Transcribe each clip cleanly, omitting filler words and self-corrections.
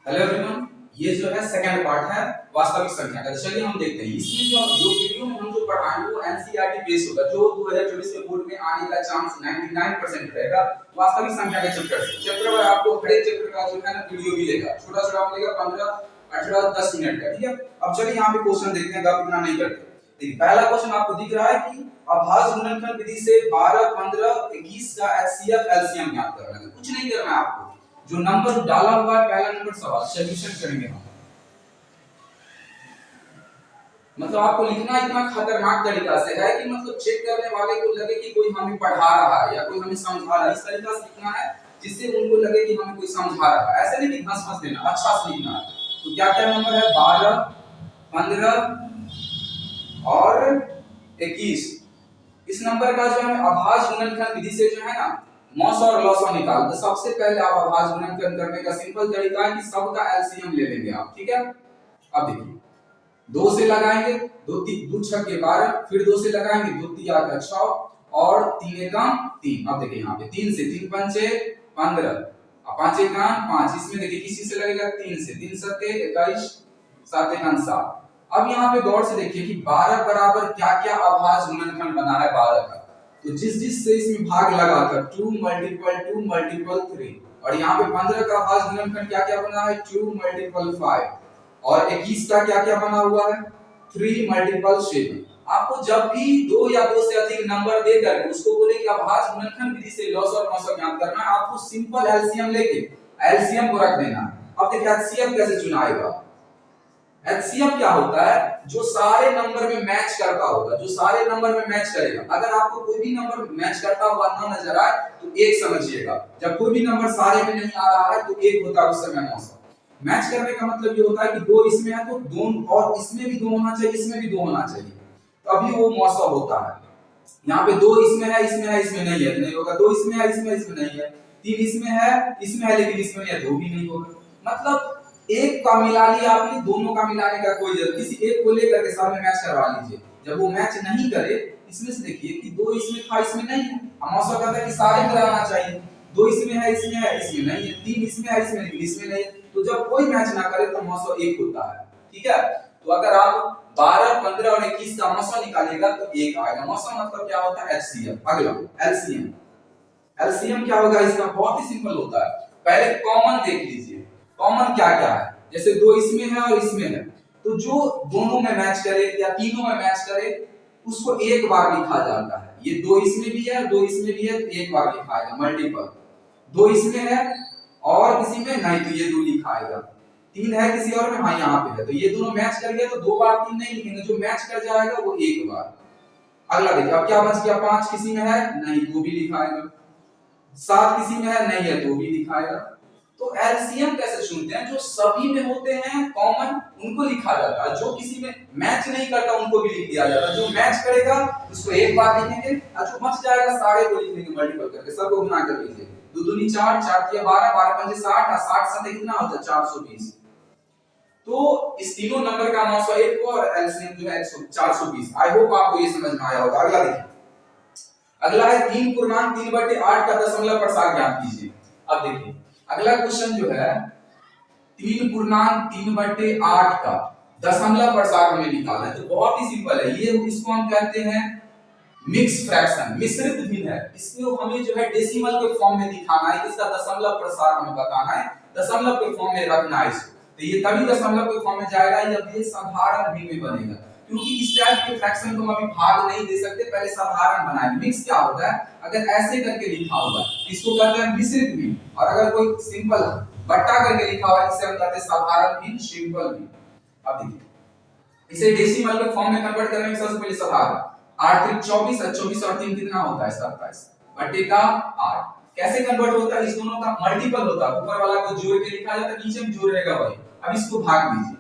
Hello everyone, ये जो है सेकंड पार्ट है वास्तविक संख्या का। चलिए हम देखते हैं इसमें जो जो वीडियो में हम जो पढ़ाएंगे वो एनसीईआरटी बेस होगा, जो 2024 के बोर्ड में आने का चांस 99% रहेगा वास्तविक संख्या के चैप्टर से। चैप्टर पर आपको हर एक चैप्टर का जो है ना वीडियो मिलेगा, छोटा छोटा मिलेगा, 15 18 10 मिनट का। ठीक है, अब चलिए यहाँ पे क्वेश्चन देखते हैं, आप इतना नहीं करते। देखिए पहला क्वेश्चन आपको दिख रहा है कि अभाज्य गुणनखंड विधि से 12 15 21 का एचसीएफ एलसीएम ज्ञात करना है। कुछ नहीं करना है आपको, जो नंबर डाला हुआ है पहला नंबर सवाल सॉल्यूशन करेंगे हम। मतलब आपको लिखना इतना खतरनाक तरीका से है कि मतलब चेक करने वाले को लगे कि कोई हमें पढ़ा रहा है या कोई हमें समझा रहा है। इस तरीका से लिखना है जिससे उनको लगे कि हमें कोई समझा रहा है। ऐसे नहीं कि घस घस देना, अच्छा से लिखना है। तो क्या क्या नंबर है? 12 15 और 21। इस नंबर का जो है अभाज्य गुणनखंड विधि से जो है ना मौसा और लौसा निकाल। तो सबसे पहले आप अभाज्य गुणनखंड करने का सिंपल तरीका है कि सबका एलसीएम ले लेंगे आप। ठीक है, अब देखिए 2 से लगाएंगे, 2 6 के 12, फिर 2 से लगाएंगे, 2 3 का 6 और 3 एकम 3। अब देखिए यहाँ पे 3 से 3 पंचे 15 और 5 एकम 5। इसमें देखिए किसी से लगेगा 3 से, 3 सत्ते 21, 7 एकम 7। अब यहाँ पे गौर से देखिए कि 12 बराबर क्या क्या अभाज्य गुणनखंड बना है 12 का। तो जिस जिस से इसमें भाग लगाकर 2 मल्टीपल 3, और यहाँ पे 15 का अभाज्य गुणनखंड क्या क्या बना है 2 मल्टीपल 5, और 21 का क्या क्या बना हुआ है 3 मल्टीपल 7। आपको जब भी 2 या 2 से अधिक नंबर देकर उसको बोले कि अभाज्य गुणनखंड विधि से लॉस और मौसा ज्ञात करना है, आपको सिंपल एलसीएम लेके एलसीएम को रख देना है। अब देखिए एचसीएम कैसे चुनाएगा। एचसीएफ क्या होता है? जो सारे नंबर में मैच करता होगा, जो सारे नंबर में मैच करेगा। अगर आपको कोई भी नंबर मैच करता हुआ ना नजर आए तो 1 समझिएगा। जब कोई भी नंबर सारे में नहीं आ रहा है तो 1 होता है उस समय मौसा। मैच करने का मतलब ये होता है कि 2 इसमें है तो 2 और इसमें भी 2 होना चाहिए, इसमें भी 2 होना चाहिए, तभी वो मौसा होता है। यहाँ पे 2 इसमें है, इसमें है, इसमें नहीं है तो नहीं होगा। 2 इसमें है, इसमें नहीं है। 3 इसमें है लेकिन इसमें नहीं है तो भी नहीं होगा। मतलब एक का मिला लिया आपने, दोनों का मिलाने का कोई जरूरत, किसी एक को लेकर के साथ में मैच करवा लीजिए। जब वो मैच नहीं करे, इसमें से देखिए कि 2 इसमें था, इसमें नहीं है, हम मौसा कहता है कि सारे में रहना चाहिए। 2 इसमें है, इसमें नहीं है। 3 इसमें है, इसमें नहीं है। तो जब कोई मैच ना करे तो मौसा 1 होता है। ठीक है, तो अगर आप 12 15 और 21 का मौसा निकालेगा तो 1 आएगा। मौसा मतलब क्या होता है एचसीएफ। अगला एलसीएम। एलसीएम क्या होगा इसका? बहुत ही सिंपल होता है। पहले कॉमन देख लीजिए, कॉमन क्या क्या है। जैसे 2 इसमें है और इसमें है, तो जो दोनों में मैच करे या तीनों में मैच करे उसको एक बार लिखा जाता है। ये 2 इसमें भी है, 2 इसमें भी है, एक बार लिखा आएगा मल्टीपल। 2 इसमें है और किसी में नहीं तो ये 2 लिखा आएगा। 3 है किसी और में, हाँ यहाँ पे है, तो ये दोनों मैच कर गया तो 2 बार 3 नहीं लिखेंगे, जो मैच कर जाएगा वो एक बार। अगला देखिए, अब क्या बच गया? 5 किसी में है नहीं तो भी लिखाएगा, 7 किसी में है नहीं है तो भी लिखाएगा। तो एलसीएम कैसे चुनते हैं? जो सभी में होते हैं कॉमन उनको लिखा जाता है, जो किसी में मैच नहीं करता उनको भी लिख दिया जाता है। जो मैच करेगा उसको एक बार लिखेंगे और जो बच जाएगा सारे को लिख देंगे मल्टीपल करके। सबको गुना कर लीजिए, 2 दूनी 4, 4 तिया 12, 12 पंजे 60 और 60 साथ कितना होता है 420। तो इस तीनों नंबर का मौसा 1 और एलसीएम जो है 420। आई होप आपको ये समझ में आया होगा। अगला देखिए, अगला है 3/3/8 का दशमलव प्रसार ज्ञात कीजिए। अब देखिए अगला क्वेश्चन जो है 3/3/8 का दशमलव प्रसार हमें निकालना है। तो बहुत ही सिंपल है ये, इसको हम कहते हैं मिक्स फ्रैक्शन, मिश्रित भिन्न है। इसको हमें जो है डेसिमल के फॉर्म में दिखाना है, इसका दशमलव प्रसार हमें बताना है, दशमलव के फॉर्म में रखना है इसको। तो ये तभी दशमलव के फॉर्म में जाएगा जब ये साधारण भिन्न में बनेगा, क्योंकि इस टाइप के फ्रैक्शन को हम अभी भाग नहीं दे सकते, पहले साधारण बनाएंगे। मिक्स क्या होता है? अगर ऐसे करके लिखा होगा इसको कहते हैं मिश्रित भिन्न, और अगर कोई सिंपल बट्टा करके लिखा हुआ है इसे हम कहते हैं साधारण भिन्न, सिंपल भिन्न। अब देखिए इसे डेसिमल के फॉर्म में कन्वर्ट करने में सबसे पहले साधारण 8 3 24 और 24 और 3 कितना होता है 27 बटे का 8। कैसे कन्वर्ट होता है? इस दोनों का मल्टीपल होता है, ऊपर वाला को जोड़ के लिखा जाता है, नीचे में जोड़ रहेगा वही। अब इसको भाग दीजिए।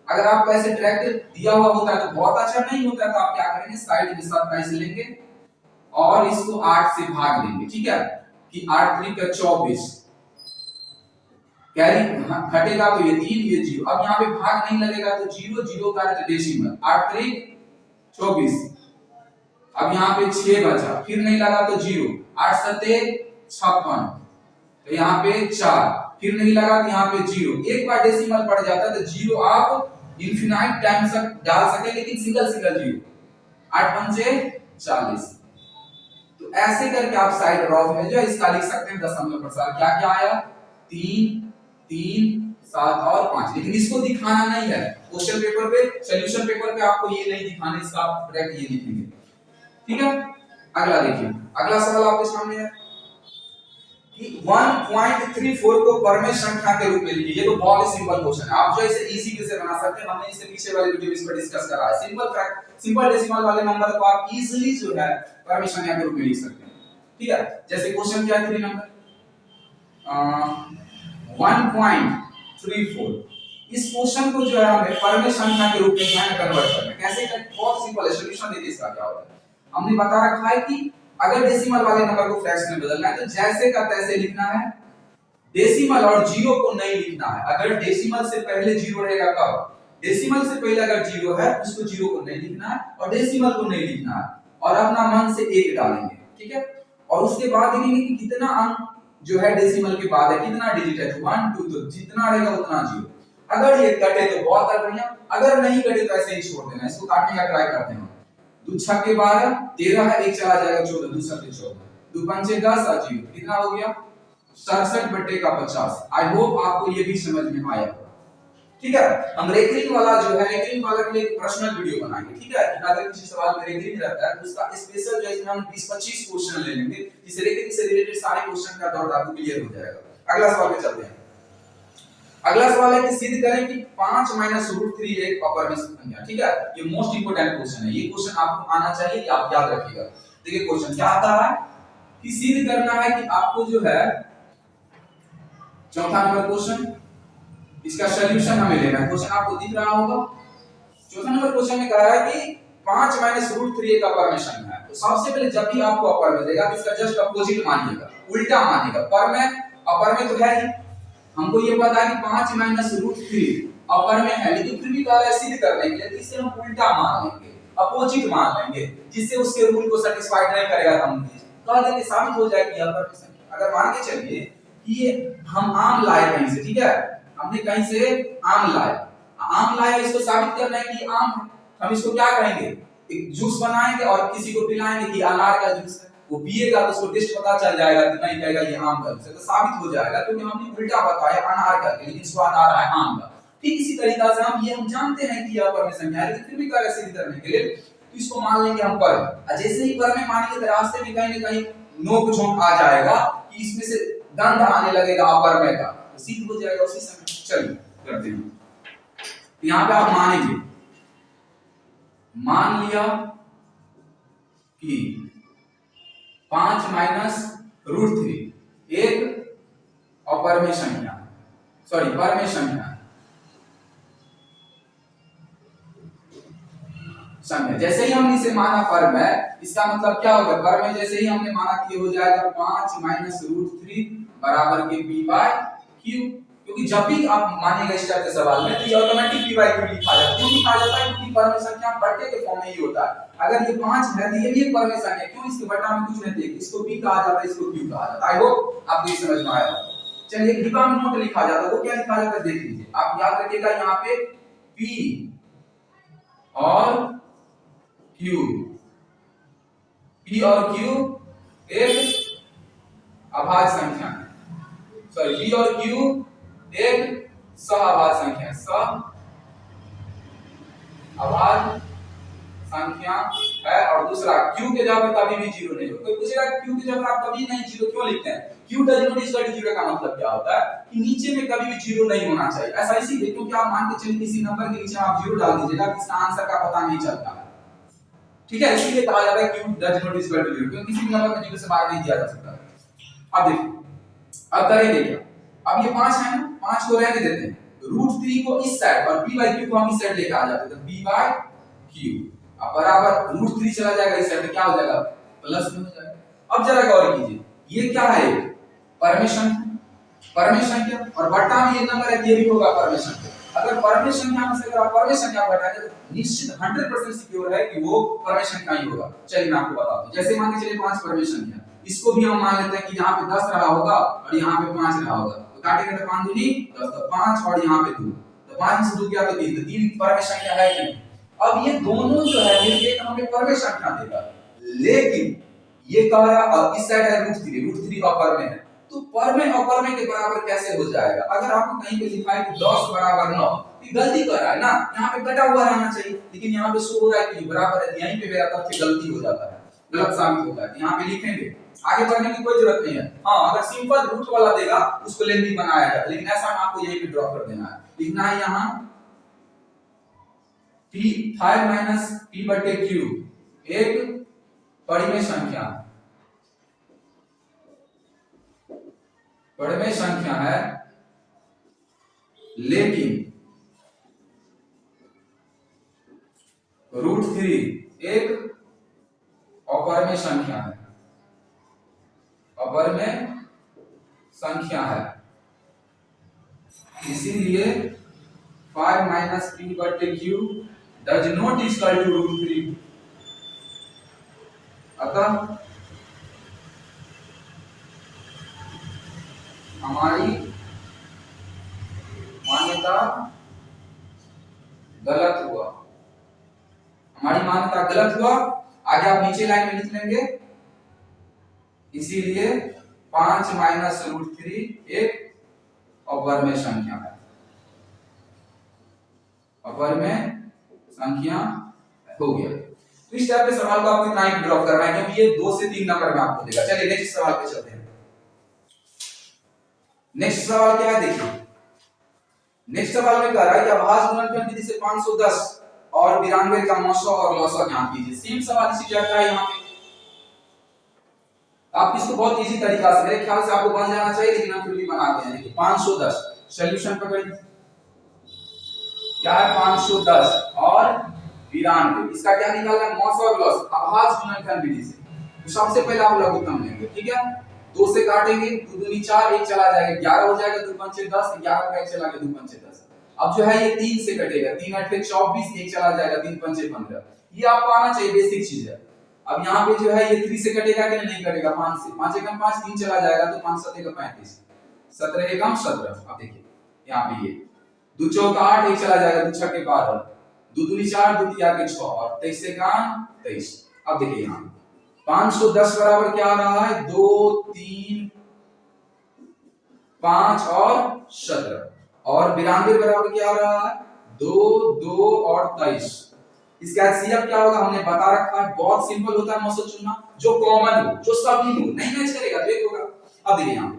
अगर आपको ऐसे डायरेक्ट दिया हुआ होता है तो बहुत अच्छा नहीं होता है, तो आप क्या करेंगे साइड में 27 लेंगे और इसको 8 से भाग देंगे। ठीक है, कि 8 3 का 24, कैरी घटेगा तो ये 3 ये 0। अब यहाँ पे भाग नहीं लगेगा तो 0 0 का डेसिमल 8 3 24। अब यहाँ पे 6 बचा, फिर नहीं लगा तो 0, 8 7 56, तो यहाँ पे 4, फिर नहीं लगा तो यहाँ पे 0। एक बार डेसिमल पड़ जाता है तो 0 आप इनफिनाइट टाइम तक डाल सके, लेकिन सिंगल सिंगल 0। 8 पंचे 40। तो ऐसे करके आप साइड ड्रॉप में जो है इसका लिख सकते हैं दशमलव प्रसार। क्या क्या आया? 3 3 7 और 5। लेकिन इसको दिखाना नहीं है क्वेश्चन पेपर पे, सॉल्यूशन पेपर पे आपको ये नहीं दिखाना, इसका आप डायरेक्ट ये लिखेंगे। ठीक है, अगला देखिए। अगला सवाल आपके सामने है कि 1.34 को परमेय संख्या के रूप में लिखिए। ये तो बहुत ही सिंपल क्वेश्चन है, आप जो इसे इजी से बना सकते हैं। हमने इससे पीछे वाले वीडियो में इस पर डिस्कस करा है। सिंपल फैक्ट, सिंपल डेसिमल वाले नंबर को आप इजीली जो है परमेय संख्या के रूप में लिख सकते हैं। ठीक है, जैसे क्वेश्चन क्या है 3 नंबर 1.34। इस क्वेश्चन को जो है हमें परमेय संख्या के रूप में जो है कन्वर्ट करना है। कैसे करें? बहुत सिंपल है, सॉल्यूशन देखिए इसका क्या होता है। हमने बता रखा है कि अगर डेसिमल वाले नंबर को फ्रैक्शन में बदलना है तो जैसे का तैसे लिखना है, डेसिमल और जीरो को नहीं लिखना है। अगर डेसिमल से पहले जीरो रहेगा तब, डेसिमल से पहले अगर जीरो है उसको जीरो को नहीं लिखना है और डेसिमल को नहीं लिखना है, और अपना मन से 1 डालेंगे। ठीक है, और उसके बाद देखेंगे कि कितना अंक जो है डेसिमल के बाद है, कितना डिजिट है, तो 1 2, तो जितना रहेगा उतना जीरो। अगर ये कटे तो बहुत बढ़िया, अगर नहीं कटे तो ऐसे ही छोड़ देना। इसको काटने का ट्राई करते हैं। 2 छक्के 12, 13 है, 1 चला जाएगा 14, 2 सत्ते 14, 2 पंचे 10 और 0 कितना हो गया 67/50। आई होप आपको ये भी समझ में आया। ठीक है, हम रेकरिंग वाला जो है, रेकरिंग वाला के लिए एक पर्सनल वीडियो बनाएंगे। ठीक है, अगर किसी सवाल में रेकरिंग रहता है तो उसका स्पेशल जो है हम 20-25 क्वेश्चन ले लेंगे, जिससे रेकरिंग से रिलेटेड सारे क्वेश्चन का डाउट आपको क्लियर हो जाएगा। अगला सवाल पे चलते हैं। अगला सवाल है कि सिद्ध करें कि 5 √3 एक अपरिमेय संख्या। ठीक है, ये मोस्ट इंपोर्टेंट क्वेश्चन है। ये क्वेश्चन आपको आना चाहिए, ये आप याद रखिएगा। देखिए क्वेश्चन क्या आता है कि सिद्ध करना है कि आपको जो है चौथा नंबर क्वेश्चन, इसका सॉल्यूशन हमें लेना है। क्वेश्चन आपको दिख रहा होगा। चौथा नंबर क्वेश्चन में कह रहा है कि 5 √3 एक अपरिमेय संख्या है। तो सबसे पहले जब भी आपको अपरिमेय देगा तो इसका जस्ट अपोजिट मानिएगा, उल्टा मानिएगा। परमेय अपरिमेय तो है ही, हमको ये पता है कि 5 √3 अपरिमेय है, लेकिन फिर भी कह रहा है सिद्ध करने के लिए तो इसे हम उल्टा मान लेंगे, अपोजिट मान लेंगे, जिससे उसके रूल को सैटिस्फाइड नहीं करेगा। हम कह देंगे साबित हो जाएगा कि अपरिमेय संख्या। अगर मान के चलिए कि ये हम आम लाए कहीं से, ठीक है, हमने कहीं से आम लाया, इसको साबित करना है कि आम है। हम इसको क्या कहेंगे, एक जूस बनाएंगे और किसी को पिलाएंगे कि अनार का जूस है, वो पिएगा तो उसको टेस्ट पता चल जाएगा कि नहीं, कहेगा ये आम का जूस है, तो साबित हो जाएगा क्योंकि हमने उल्टा बताया अनार का, लेकिन स्वाद आ रहा है आम का। ठीक इसी तरीका से हम जानते हैं कि यह परमेय संख्या है, लेकिन फिर भी कार्य सिद्ध करने के लिए तो इसको मान लेंगे हम परमेय। जैसे ही परमेय मानेंगे तो रास्ते में कहीं ना कहीं नोक झोंक आ जाएगा कि इसमें से गंध आने लगेगा अपरमेय का, तो सिद्ध हो जाएगा उसी समय। चलिए करते हैं। यहाँ पे आप मानेंगे, मान लिया कि 5 √3 एक अपरमेय संख्या, सॉरी परमेय संख्या जैसे ही हमने इसे माना परमेय, इसका मतलब क्या होगा, परमेय जैसे ही हमने माना कि हो जाएगा 5 √3 बराबर के p/q। क्योंकि जब भी आप मानेगा इस टाइप के सवाल में तो ये ऑटोमेटिक p/q लिखा जाता है। क्यों लिखा जाता है? क्योंकि परमेय संख्या बट्टे के फॉर्म में ही होता है। अगर ये 5 है तो ये भी एक परमेय संख्या, क्यों इसके बट्टा में कुछ नहीं है, इसको p कहा जाता है, इसको q कहा जाता है। आई होप आपको ये समझ में आया। चलिए डिब्बा में नोट लिखा जाता है, वो क्या लिखा जाता है देख लीजिए। आप याद रखिएगा यहाँ पे p और q, p और q एक अभाज्य संख्या है, सॉरी p और q एक सह-अभाज्य संख्या है, सह-अभाज्य संख्या है। और दूसरा q के जगह पर कभी भी जीरो नहीं होगा। कोई पूछेगा q की जगह आप कभी नहीं जीरो क्यों लिखते हैं? q does not equal to zero का मतलब क्या होता है कि नीचे में कभी भी जीरो नहीं होना चाहिए। ऐसा इसीलिए क्योंकि आप मान के चलिए किसी नंबर के नीचे आप जीरो डाल दीजिएगा, इसका आंसर का पता नहीं चलता है। ठीक है, इसीलिए कहा जाता है q does not equal to zero, क्योंकि किसी भी नंबर को जीरो से भाग नहीं दिया जा सकता। अब देखिए, अब करेंगे क्या, अब ये 5 है ना, 5 को रहने देते हैं, √3 को इस साइड और p/q को हम इस साइड लेके आ जाते हैं, तो p/q अब बराबर √3 चला जाएगा इस साइड, क्या हो जाएगा प्लस में हो जाएगा। अब जरा गौर कीजिए, ये क्या है, परमेय संख्या और बट्टा में ये नंबर है, ये भी होगा परमेय संख्या। अगर परमेय संख्या में से अगर आप परमेय संख्या घटा दें तो निश्चित 100% सिक्योर है कि वो परमेय संख्या ही होगा। चलिए मैं आपको बताता हूं। जैसे मान के चलिए 5 परमेय संख्या, इसको भी हम मान लेते हैं कि यहाँ पे 10 रहा होगा और यहाँ पे 5 रहा होगा, तो काटेंगे तो 5 दूनी 10, तो 5 और यहाँ पे 2, तो 5 से 2 गया तो 3, तो 3 परमे संख्या है कि नहीं। अब ये दोनों जो है मिलके हमें परमे संख्या देगा, लेकिन ये कह रहा और इस साइड है √3 अपर में है, तो परमे अपर में के बराबर कैसे हो जाएगा। अगर आपको कहीं पे लिखा है कि 10 बराबर 9, ये गलती कर रहा है ना, यहाँ पे कटा हुआ रहना चाहिए, लेकिन यहाँ पे शो हो रहा है कि बराबर है, यहीं पे मेरा तथ्य गलती हो जाता है, गलत साबित होता है। यहाँ पे लिखेंगे, आगे बढ़ने की कोई जरूरत नहीं है। हाँ, अगर सिंपल रूट वाला देगा उसको लेंथी बनाया जाता है, लेकिन ऐसा आपको यहीं पे ड्रॉप कर देना है। लिखना है यहाँ p 5 - p/q एक परिमेय संख्या, परिमेय संख्या है, लेकिन √3 एक अपरिमेय संख्या है, अपरिमेय संख्या है, इसीलिए 5 - p/q does not equal to √3। अतः हमारी मान्यता गलत हुआ, हमारी मान्यता गलत हुआ। आगे आप नीचे लाइन में लिख लेंगे, इसीलिए 5 - √3 एक अपरिमेय संख्या है, अपरिमेय संख्या हो गया। तो इस टाइप के सवाल को आपको इतना ही ड्रॉप करना है, क्योंकि ये 2 से 3 नंबर में आपको देगा। चलिए नेक्स्ट सवाल पे चलते हैं। नेक्स्ट सवाल क्या है देखिए, नेक्स्ट सवाल में कह रहा है कि अभाज्य गुणनखंड विधि से 510 और 92 का मौसा और लौसा ज्ञात कीजिए। सेम सवाल इसी टाइप का है यहाँ पे। आप इसको बहुत इजी तरीका से, मेरे ख्याल से आपको बन जाना चाहिए, लेकिन हम फिर भी बनाते हैं। देखिए 510 सॉल्यूशन पकड़िए, क्या है 510 और 92, इसका क्या निकालना है, मौसा और लौसा अभाज्य गुणनखंड विधि से। तो सबसे पहले आप लघुत्तम लेंगे, ठीक है, 2 से काटेंगे, 2 दूनी 4, 1 चला जाएगा, 11 हो जाएगा, 2 पंचे 10, 11 का 1 चला गया, 2 पंचे 10। अब जो है ये 3 से कटेगा, 3 8 24, 1 चला जाएगा, 3 पंचे 15। ये आपको आना चाहिए, बेसिक चीज है। अब यहाँ पे जो है ये 3 से कटेगा कि नहीं कटेगा, 5 से, 5 एकम 5, 3 चला जाएगा, तो 5 7 एकम 35, 17 एकम 17। अब देखिए यहाँ पे ये 2 चौका 8, 1 चला जाएगा, 2 छक्के 12, 2 दूनी 4, 2 तिया के 6 और 23 से काम 23। अब देखिए यहाँ 510 बराबर क्या आ रहा है, 2 3 5 और 17, और 92 बराबर क्या आ रहा है, 2 2 और 23। इसका एचसीएफ क्या होगा हमने बता रखा है, बहुत सिंपल होता है मौसा चुनना, जो कॉमन हो, जो सभी हो, नहीं मैच करेगा तो एक होगा। अब देखिए यहाँ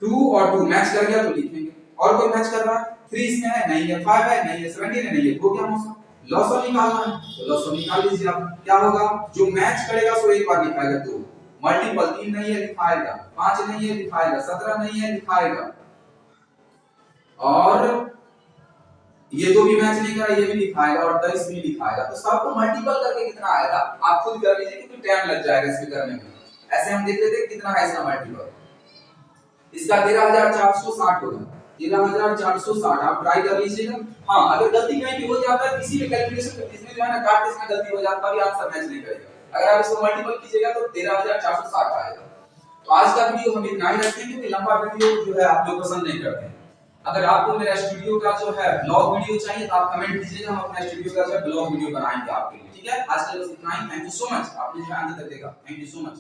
2 और 2 मैच कर गया तो लिखेंगे, और कोई मैच कर रहा है, 3 इसमें है नहीं है, 5 है नहीं है, 17 है नहीं है, हो गया मौसा। लॉस निकालना है तो लॉस निकाल लीजिए आप, क्या होगा, जो मैच करेगा सो एक बार लिखाएगा, 2 मल्टीपल 3 नहीं है लिखाएगा, 5 नहीं है लिखाएगा, 17 नहीं है लिखाएगा, और ये 2 भी मैच नहीं करा ये भी लिखाएगा, और 23 भी लिखाएगा। तो सबको मल्टीपल करके कितना आएगा आप खुद कर लीजिए, क्योंकि टाइम लग जाएगा इसमें करने में। ऐसे हम देख लेते हैं कितना है इसका मल्टीपल, इसका 13460 होगा, 13460 आप ट्राई कर लीजिएगा। हाँ, अगर गलती कहीं भी हो जाता है किसी भी कैलकुलेशन इसमें जो है ना काट इसमें गलती हो जाता है, भी आंसर मैच नहीं करेगा। अगर आप इसको मल्टीपल कीजिएगा तो 13460 आएगा। तो आज का वीडियो हम इतना ही रखते हैं, क्योंकि लंबा वीडियो जो है आप लोग पसंद नहीं करते हैं। अगर आपको मेरा स्टूडियो का जो है ब्लॉग वीडियो चाहिए तो आप कमेंट कीजिएगा, हम अपना स्टूडियो का जो है ब्लॉग वीडियो बनाएंगे आपके लिए, ठीक है। आज के लिए बस इतना ही। थैंक यू सो मच, आपने जो अंत तक देखा, थैंक यू सो मच।